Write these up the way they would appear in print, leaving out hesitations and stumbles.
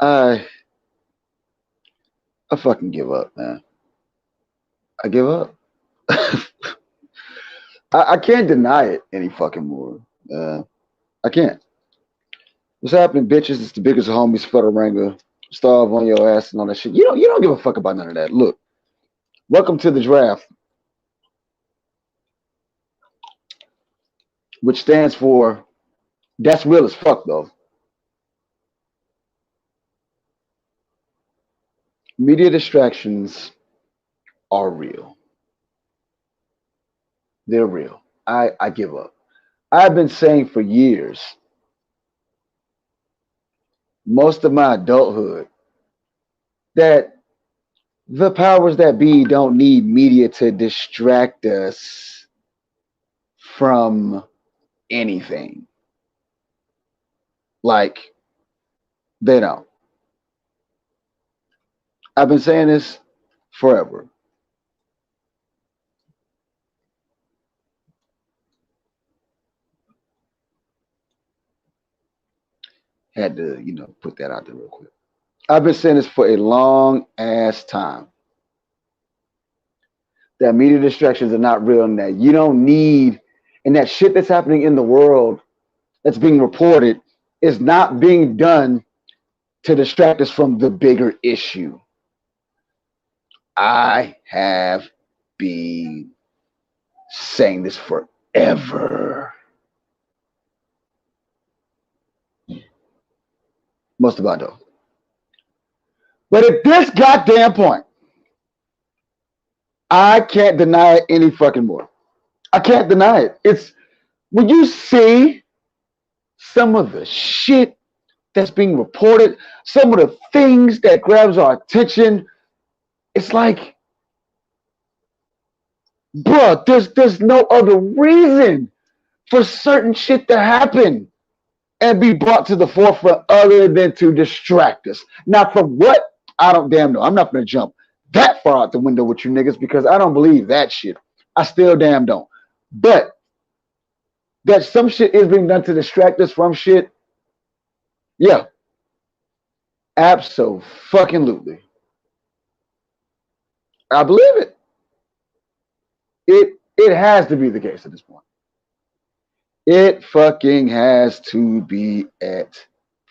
I I fucking give up, man. I give up. I can't deny it any fucking more. I can't. What's happening, bitches? It's the biggest homies for the Ranga. Starve on your ass and all that shit. You don't give a fuck about none of that. Look, welcome to the draft, which stands for that's real as fuck though. Media distractions are real. They're real. I give up. I've been saying for years, most of my adulthood, that the powers that be don't need media to distract us from anything. Like, they don't. I've been saying this forever. Had to, put that out there real quick. I've been saying this for a long ass time. That media distractions are not real and that you don't need, and that shit that's happening in the world that's being reported is not being done to distract us from the bigger issue. I have been saying this forever. Most about though. But at this goddamn point, I can't deny it any fucking more. I can't deny it. It's when you see some of the shit that's being reported, some of the things that grabs our attention, it's like, bruh, there's no other reason for certain shit to happen and be brought to the forefront other than to distract us. Now, from what? I don't damn know. I'm not gonna jump that far out the window with you niggas because I don't believe that shit. I still damn don't. But that some shit is being done to distract us from shit, yeah, absolutely. I believe it. It has to be the case at this point. It fucking has to be at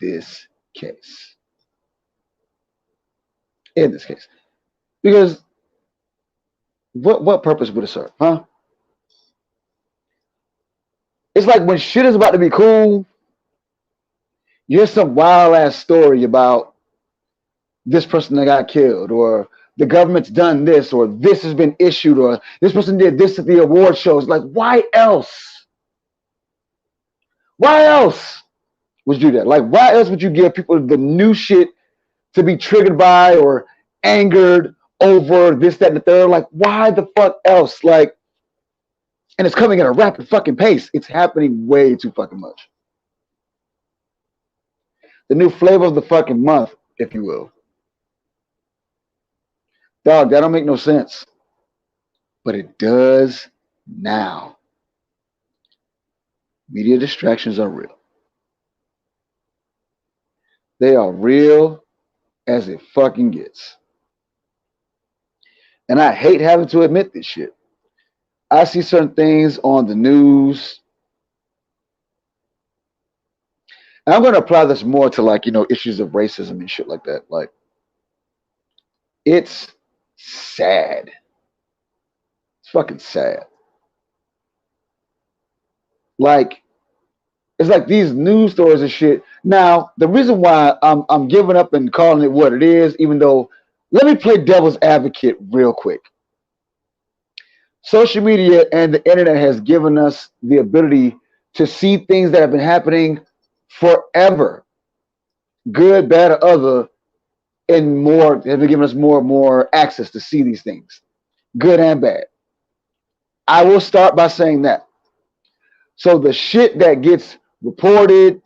this case. In this case. Because what purpose would it serve, huh? It's like when shit is about to be cool, you hear some wild ass story about this person that got killed, or the government's done this, or this has been issued, or this person did this at the award shows. Like, why else? Why else would you do that? Like, why else would you give people the new shit to be triggered by or angered over this, that, and the third? Like, why the fuck else? Like, and it's coming at a rapid fucking pace. It's happening way too fucking much. The new flavor of the fucking month, if you will. Dog, that don't make no sense. But it does now. Media distractions are real. They are real as it fucking gets. And I hate having to admit this shit. I see certain things on the news. And I'm going to apply this more to, like, issues of racism and shit like that. Like, it's sad. It's fucking sad. Like, it's like these news stories and shit. Now, the reason why I'm giving up and calling it what it is, even though, let me play devil's advocate real quick. Social media and the internet has given us the ability to see things that have been happening forever, good, bad, or other, and more have been giving us more and more access to see these things, good and bad. I will start by saying that. So the shit that gets reported,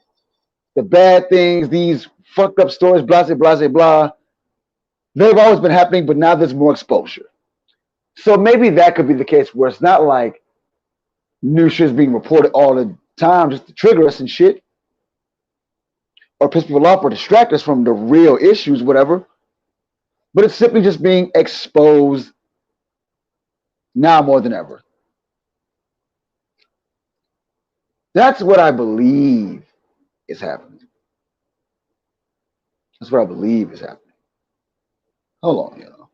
the bad things, these fucked up stories, blah, blah, blah, blah, they've always been happening, but now there's more exposure. So maybe that could be the case where it's not like new shit's being reported all the time just to trigger us and shit. or piss people off or distract us from the real issues, whatever. But it's simply just being exposed now more than ever. That's what I believe is happening. That's what I believe is happening. Hold on, y'all.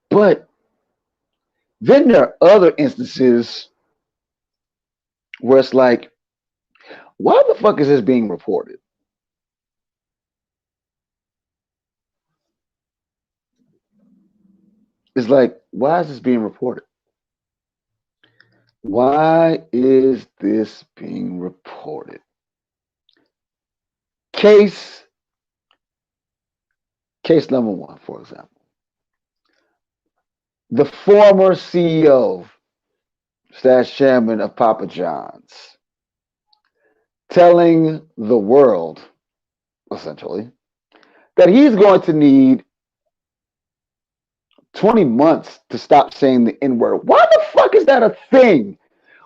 But then there are other instances where it's like, why the fuck is this being reported? It's like, why is this being reported? Why is this being reported? Case number one, for example. The former CEO / chairman of Papa John's telling the world, essentially, that he's going to need 20 months to stop saying the N-word. Why the fuck is that a thing?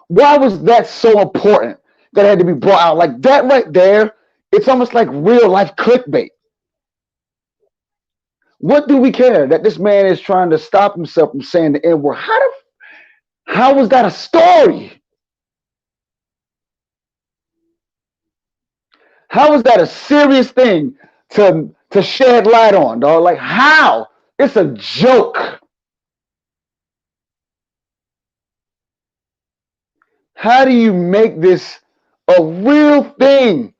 Why was that so important that it had to be brought out? Like that right there, it's almost like real life clickbait. What do we care that this man is trying to stop himself from saying the N-word? How was that a story? How is that a serious thing to shed light on, dog? Like how? It's a joke. How do you make this a real thing?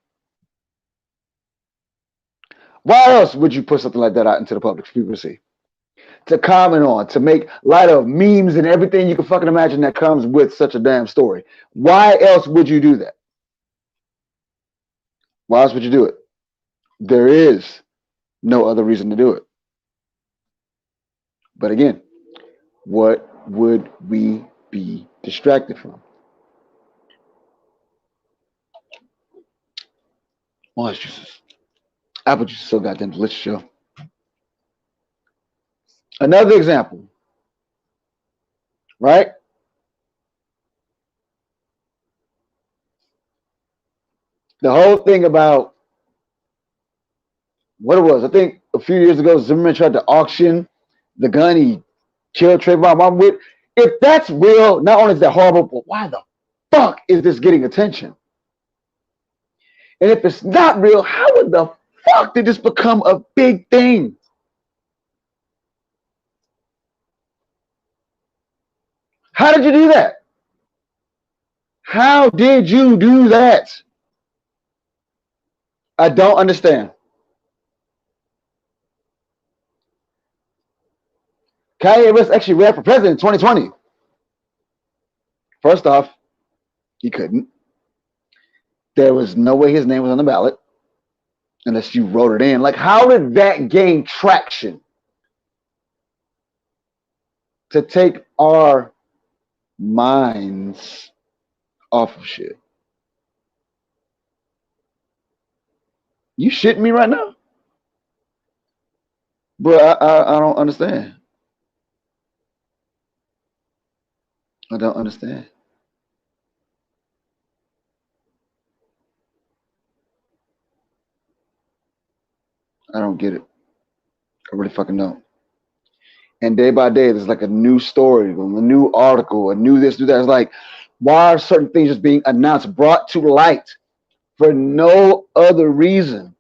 Why else would you put something like that out into the public for people to see? To comment on, to make light of memes and everything you can fucking imagine that comes with such a damn story. Why else would you do that? Why else would you do it? There is no other reason to do it. But again, what would we be distracted from? Orange juices. Apple juice is so goddamn delicious, yo. Another example, right? The whole thing about what it was, I think a few years ago, Zimmerman tried to auction the gun he killed Trayvon Martin with. If that's real, not only is that horrible, but why the fuck is this getting attention? And if it's not real, how would the fuck did this become a big thing? How did you do that? How did you do that? I don't understand. Kanye West actually ran for president in 2020. First off, he couldn't. There was no way his name was on the ballot unless you wrote it in. Like, how did that gain traction to take our minds off of shit? You shitting me right now? Bro, I don't understand. I don't understand. I don't get it. I really fucking don't. And day by day, there's like a new story, a new article, a new this, new that. It's like, why are certain things just being announced, brought to light for no other reason?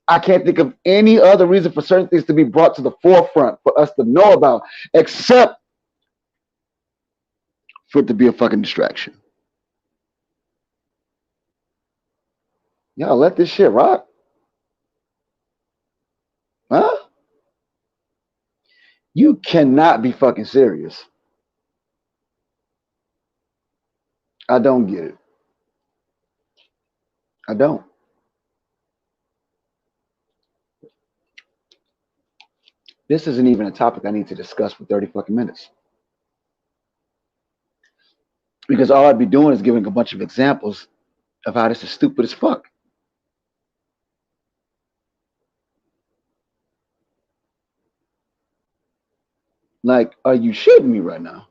I can't think of any other reason for certain things to be brought to the forefront for us to know about, except for it to be a fucking distraction. Y'all let this shit rock. Huh? You cannot be fucking serious. I don't get it. I don't. This isn't even a topic I need to discuss for 30 fucking minutes. Because all I'd be doing is giving a bunch of examples of how this is stupid as fuck. Like, are you shitting me right now?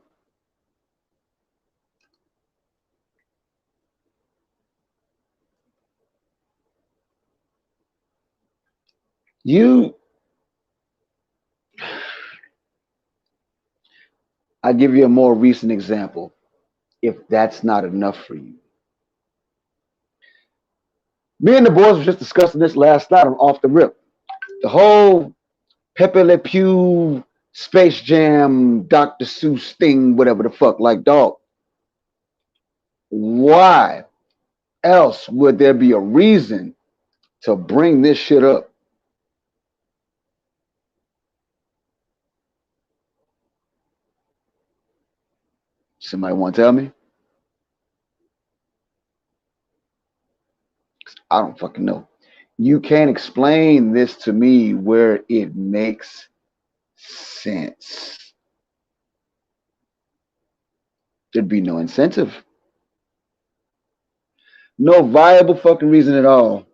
I give you a more recent example. If that's not enough for you, me and the boys were just discussing this last night on Off the Rip. The whole Pepe Le Pew, Space Jam, Dr. Seuss thing, whatever the fuck. Like, dog, why else would there be a reason to bring this shit up? Somebody want to tell me? I don't fucking know. You can't explain this to me where it makes sense. There'd be no incentive. No viable fucking reason at all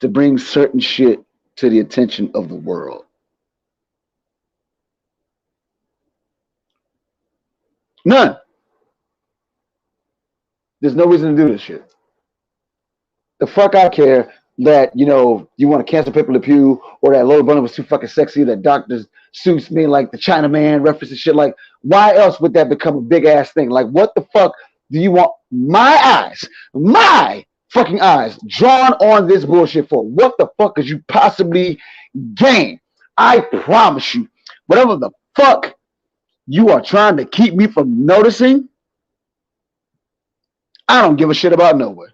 to bring certain shit to the attention of the world. None. There's no reason to do this shit. The fuck I care that, you want to cancel Pepe Le Pew or that Lola Bunny was too fucking sexy, that Dr. Seuss mean like the Chinaman reference and shit. Like, why else would that become a big ass thing? Like, what the fuck do you want my fucking eyes drawn on this bullshit for? What the fuck could you possibly gain? I promise you, whatever the fuck you are trying to keep me from noticing, I don't give a shit about nowhere.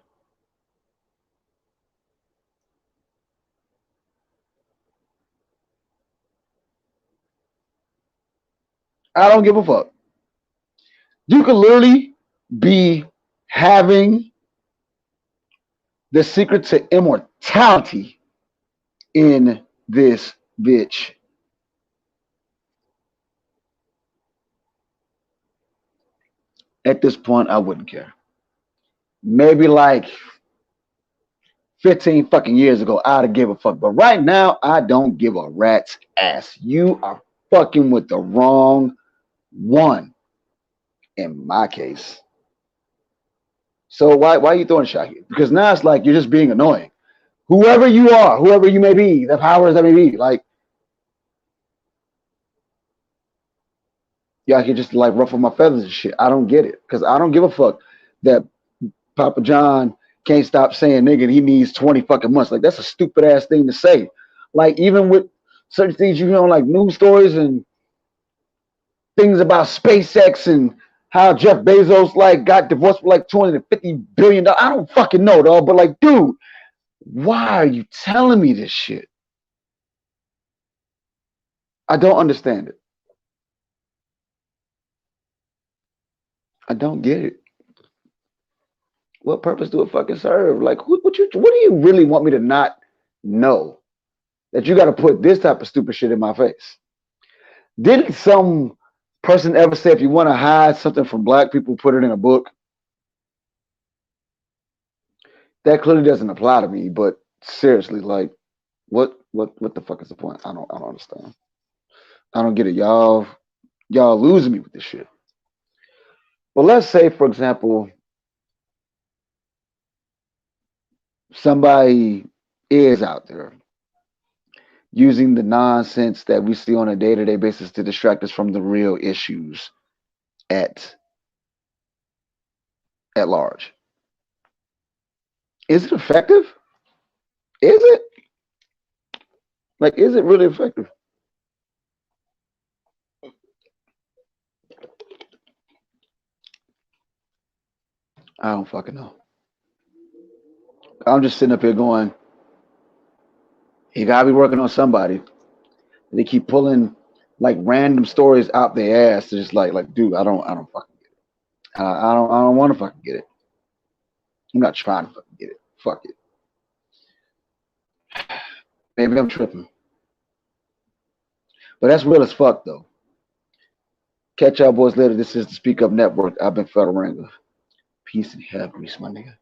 I don't give a fuck. You could literally be having the secret to immortality in this bitch. At this point, I wouldn't care. Maybe like 15 fucking years ago, I'd have give a fuck. But right now, I don't give a rat's ass. You are fucking with the wrong one in my case. So why are you throwing a shot here? Because now it's like you're just being annoying. Whoever you are, whoever you may be, the powers that may be, like, yeah, I could just like ruffle my feathers and shit. I don't get it. Because I don't give a fuck that Papa John can't stop saying nigga and he needs 20 fucking months. Like, that's a stupid ass thing to say. Like, even with certain things you hear on like news stories and things about SpaceX and how Jeff Bezos like got divorced for like $250 billion. I don't fucking know, dog. But like, dude, why are you telling me this shit? I don't understand it. I don't get it. What purpose do it fucking serve? Like, what do you really want me to not know? That you got to put this type of stupid shit in my face? Didn't some person ever say if you want to hide something from black people, put it in a book? That clearly doesn't apply to me. But seriously, like, what the fuck is the point? I don't understand. I don't get it. Y'all losing me with this shit. Well, let's say, for example, somebody is out there using the nonsense that we see on a day-to-day basis to distract us from the real issues at large. Is it effective? Is it? Like, is it really effective? I don't fucking know. I'm just sitting up here going, you gotta be working on somebody. They keep pulling like random stories out their ass to just like, dude, I don't fucking get it. I don't want to fucking get it. I'm not trying to fucking get it. Fuck it. Maybe I'm tripping. But that's real as fuck though. Catch y'all boys later. This is the Speak Up Network. I've been Federal Ranga. Peace and hair grease, my nigga.